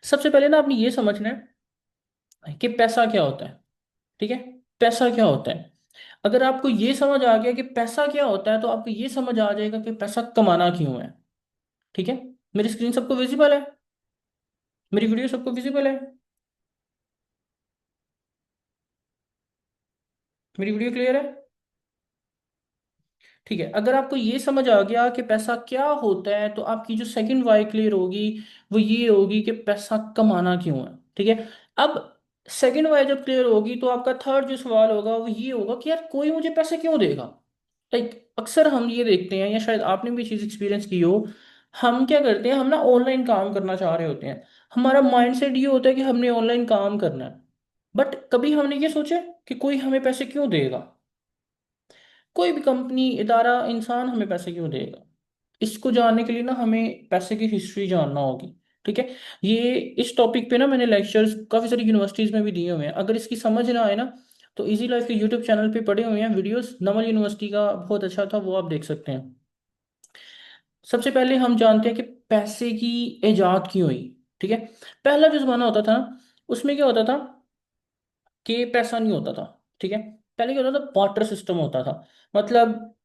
सबसे पहले ना आपने ये समझना है कि पैसा क्या होता है। ठीक है, पैसा क्या होता है। अगर आपको ये समझ आ गया कि पैसा क्या होता है तो आपको ये समझ आ जाएगा कि पैसा कमाना क्यों है। ठीक है, मेरी स्क्रीन सबको विजिबल है, मेरी वीडियो सबको विजिबल है, मेरी वीडियो क्लियर है। ठीक है, अगर आपको ये समझ आ गया कि पैसा क्या होता है तो आपकी जो सेकंड वाई क्लियर होगी वो ये होगी कि पैसा कमाना क्यों है। ठीक है, अब सेकंड वाई जब क्लियर होगी तो आपका थर्ड जो सवाल होगा वो ये होगा कि यार कोई मुझे पैसे क्यों देगा। लाइक अक्सर हम ये देखते हैं या शायद आपने भी चीज़ एक्सपीरियंस की हो। हम क्या करते हैं, हम ना ऑनलाइन काम करना चाह रहे होते हैं। हमारा माइंडसेट ये होता है कि हमने ऑनलाइन काम करना है, बट कभी हमने ये सोचा कि कोई हमें पैसे क्यों देगा। कोई भी कंपनी, इदारा, इंसान हमें पैसे क्यों देगा। इसको जानने के लिए ना हमें पैसे की हिस्ट्री जानना होगी। ठीक है, ये इस टॉपिक पे ना मैंने लेक्चर्स काफ़ी सारी यूनिवर्सिटीज़ में भी दिए हुए हैं। अगर इसकी समझ ना आए ना तो इजी लाइफ के यूट्यूब चैनल पे पड़े हुए हैं वीडियोस, नमल यूनिवर्सिटी का बहुत अच्छा था, वो आप देख सकते हैं। सबसे पहले हम जानते हैं कि पैसे की इजाद क्यों हुई। ठीक है, पहला जो जमाना होता था ना उसमें क्या होता था कि पैसा नहीं होता था। ठीक है, पहले क्या होता था, बार्टर सिस्टम होता था। मतलब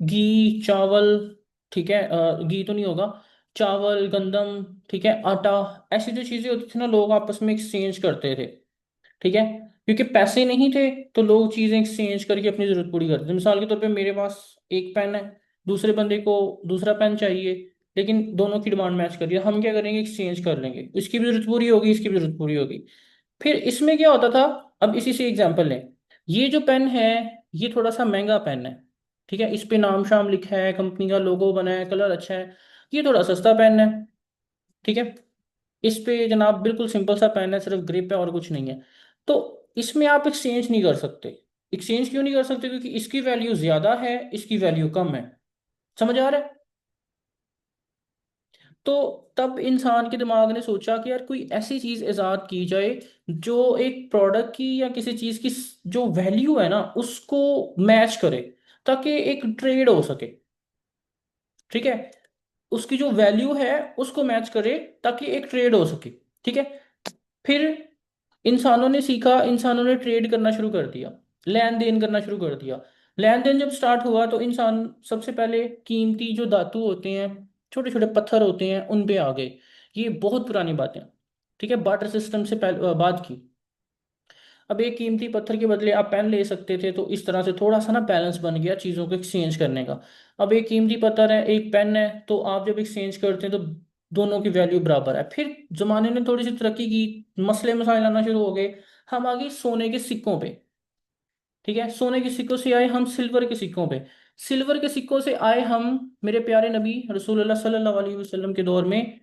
घी, चावल, ठीक है, घी तो नहीं होगा, चावल, गंदम, ठीक है, आटा, ऐसी जो चीजें होती थी ना लोग आपस में एक्सचेंज करते थे। ठीक है, क्योंकि पैसे नहीं थे तो लोग चीजें एक्सचेंज करके अपनी जरूरत पूरी करते थे। मिसाल के तौर पे मेरे पास एक पेन है, दूसरे बंदे को दूसरा पेन चाहिए, लेकिन दोनों की डिमांड मैच कर रही है, हम क्या करेंगे, एक्सचेंज कर लेंगे, इसकी भी जरूरत पूरी होगी, इसकी भी जरूरत पूरी होगी। फिर इसमें क्या होता था, अब इसी से एग्जांपल लें, ये जो पेन है ये थोड़ा सा महंगा पेन है। ठीक है, इस पे नाम शाम लिखा है, कंपनी का लोगो बना है, कलर अच्छा है। ये थोड़ा सस्ता पेन है। ठीक है, इस पे जनाब बिल्कुल सिंपल सा पेन है, सिर्फ ग्रिप है और कुछ नहीं है। तो इसमें आप एक्सचेंज नहीं कर सकते। एक्सचेंज क्यों नहीं कर सकते, क्योंकि इसकी वैल्यू ज्यादा है, इसकी वैल्यू कम है। समझ आ रहा है। तो तब इंसान के दिमाग ने सोचा कि यार कोई ऐसी चीज इजाद की जाए जो एक प्रोडक्ट की या किसी चीज की जो वैल्यू है ना उसको मैच करे, ताकि एक ट्रेड हो सके। ठीक है, उसकी जो वैल्यू है उसको मैच करे ताकि एक ट्रेड हो सके। ठीक है, फिर इंसानों ने सीखा, इंसानों ने ट्रेड करना शुरू कर दिया, लेन देन करना शुरू कर दिया। लेन देन जब स्टार्ट हुआ तो इंसान सबसे पहले कीमती जो धातु होते हैं, छोटे छोटे पत्थर होते हैं, उन पे आ गए। ये बहुत पुरानी बातें। ठीक है, बार्टर सिस्टम से पहले बात की। अब एक कीमती पत्थर के बदले आप पेन ले सकते थे, तो इस तरह से थोड़ा सा ना बैलेंस बन गया चीज़ों को एक्सचेंज करने का। अब एक कीमती पत्थर है, एक पेन है, तो आप जब एक्सचेंज करते हैं तो दोनों की वैल्यू बराबर है। फिर जमाने ने थोड़ी सी तरक्की की, मसले मसाइल आना शुरू हो गए, हम आ गए सोने के सिक्कों पे। ठीक है, सोने के सिक्कों से आए हम सिल्वर के सिक्कों पे, सिल्वर के सिक्कों से आए हम मेरे प्यारे नबी रसूलुल्लाह सल्लल्लाहु अलैहि वसल्लम के दौर में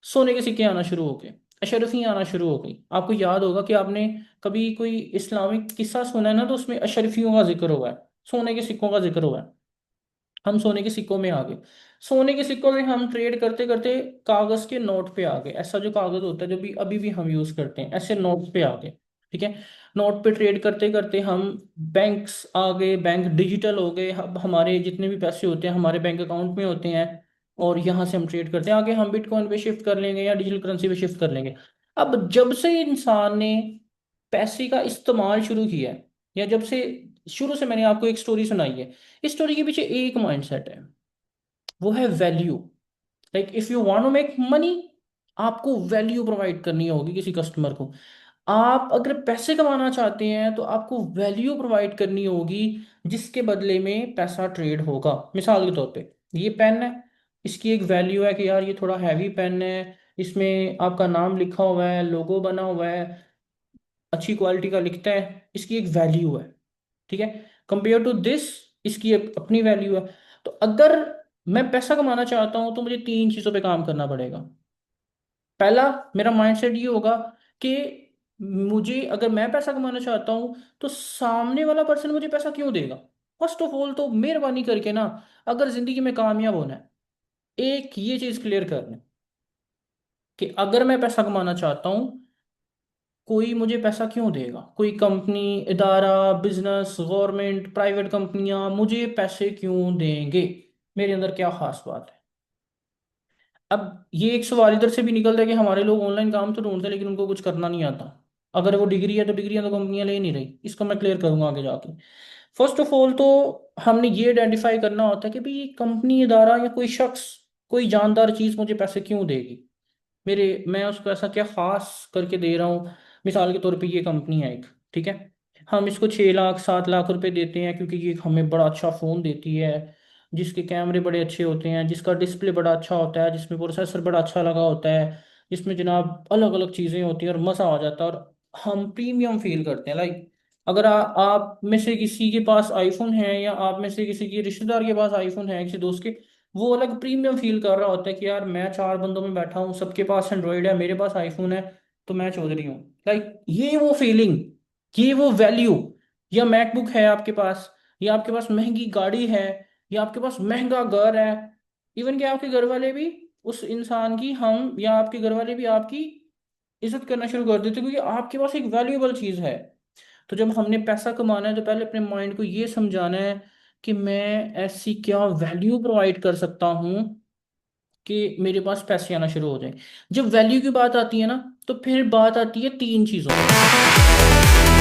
सोने के सिक्के आना शुरू हो गए, अशरफियाँ आना शुरू हो गई। आपको याद होगा कि आपने कभी कोई इस्लामिक किस्सा सुना है ना तो उसमें अशरफियों का जिक्र हुआ है, सोने के सिक्कों का जिक्र हुआ है। हम सोने के सिक्कों में आ गए, सोने के सिक्कों से हम ट्रेड करते करते कागज के नोट पे आ गए। ऐसा जो कागज होता है जो भी अभी भी हम यूज करते हैं, ऐसे नोट पे आ गए। ठीक है, नोट पे ट्रेड करते करते हम बैंक्स आ गए, बैंक डिजिटल हो गए। अब हमारे जितने भी पैसे होते हैं हमारे बैंक अकाउंट में होते हैं, और यहाँ से हम ट्रेड करते हैं, आगे हम बिटकॉइन पे शिफ्ट कर लेंगे या डिजिटल करेंसी पे शिफ्ट कर लेंगे। अब जब से इंसान ने पैसे का इस्तेमाल शुरू किया है, या जब से शुरू से मैंने आपको एक स्टोरी सुनाई है, इस स्टोरी के पीछे एक माइंडसेट है, वो है value. Like if you want to make money, आपको वैल्यू प्रोवाइड करनी होगी किसी कस्टमर को। आप अगर पैसे कमाना चाहते हैं तो आपको वैल्यू प्रोवाइड करनी होगी, जिसके बदले में पैसा ट्रेड होगा। मिसाल के तौर पे ये पेन है, इसकी एक वैल्यू है कि यार ये थोड़ा हैवी पेन है, इसमें आपका नाम लिखा हुआ है, लोगो बना हुआ है, अच्छी क्वालिटी का लिखता है, इसकी एक वैल्यू है। ठीक है, कंपेयर टू दिस इसकी अपनी वैल्यू है। तो अगर मैं पैसा कमाना चाहता हूं तो मुझे तीन चीजों पे काम करना पड़ेगा। पहला, मेरा माइंडसेट ये होगा कि मुझे, अगर मैं पैसा कमाना चाहता हूं तो सामने वाला पर्सन मुझे पैसा क्यों देगा। फर्स्ट ऑफ ऑल तो मेहरबानी करके ना, अगर जिंदगी में कामयाब होना है, एक ये चीज क्लियर कर लें कि अगर मैं पैसा कमाना चाहता हूं, कोई मुझे पैसा क्यों देगा, कोई कंपनी, इदारा, बिजनेस, गवर्नमेंट, प्राइवेट कंपनियां मुझे पैसे क्यों देंगे, मेरे अंदर क्या खास बात है। अब ये एक सवाल इधर से भी निकलता है कि हमारे लोग ऑनलाइन काम तो ढूंढते हैं लेकिन उनको कुछ करना नहीं आता। अगर वो डिग्री है तो डिग्रियां तो कंपनियां ले नहीं रही, इसको मैं क्लियर करूंगा आगे जाके। फर्स्ट ऑफ ऑल तो हमने ये आइडेंटिफाई करना होता है कि भाई कंपनी, इदारा या कोई शख्स, कोई जानदार चीज मुझे पैसे क्यों देगी। मैं उसको ऐसा क्या खास करके दे रहा हूँ। मिसाल के तौर पे ये कंपनी है एक, ठीक है, हम इसको 6 लाख 7 लाख रुपए देते हैं क्योंकि ये हमें बड़ा अच्छा फ़ोन देती है, जिसके कैमरे बड़े अच्छे होते हैं, जिसका डिस्प्ले बड़ा अच्छा होता है, जिसमें प्रोसेसर बड़ा अच्छा लगा होता है, जिसमें जनाब अलग अलग चीज़ें होती हैं और मज़ा आ जाता है, और हम प्रीमियम फील करते हैं। लाइक अगर आप में से किसी के पास आईफोन है, या आप में से किसी के रिश्तेदार के पास आईफोन है, किसी दोस्त के, वो अलग प्रीमियम फील कर रहा होता है कि यार मैं 4 बंदों में बैठा हूँ, सबके पास एंड्रॉइड है, मेरे पास आईफोन है, तो मैं चौधरी हूँ। लाइक ये वो फीलिंग, ये वो वैल्यू। या मैकबुक है आपके पास, या आपके पास महंगी गाड़ी है, या आपके पास महंगा घर है, इवन कि आपके घर वाले भी उस इंसान की, हम या आपके घर वाले भी आपकी इज्जत करना शुरू कर देते हैं, क्योंकि आपके पास एक वैल्यूएबल चीज़ है। तो जब हमने पैसा कमाना है तो पहले अपने माइंड को ये समझाना है कि मैं ऐसी क्या वैल्यू प्रोवाइड कर सकता हूँ कि मेरे पास पैसे आना शुरू हो जाए। जब वैल्यू की बात आती है ना, तो फिर बात आती है 3 चीज़ों की।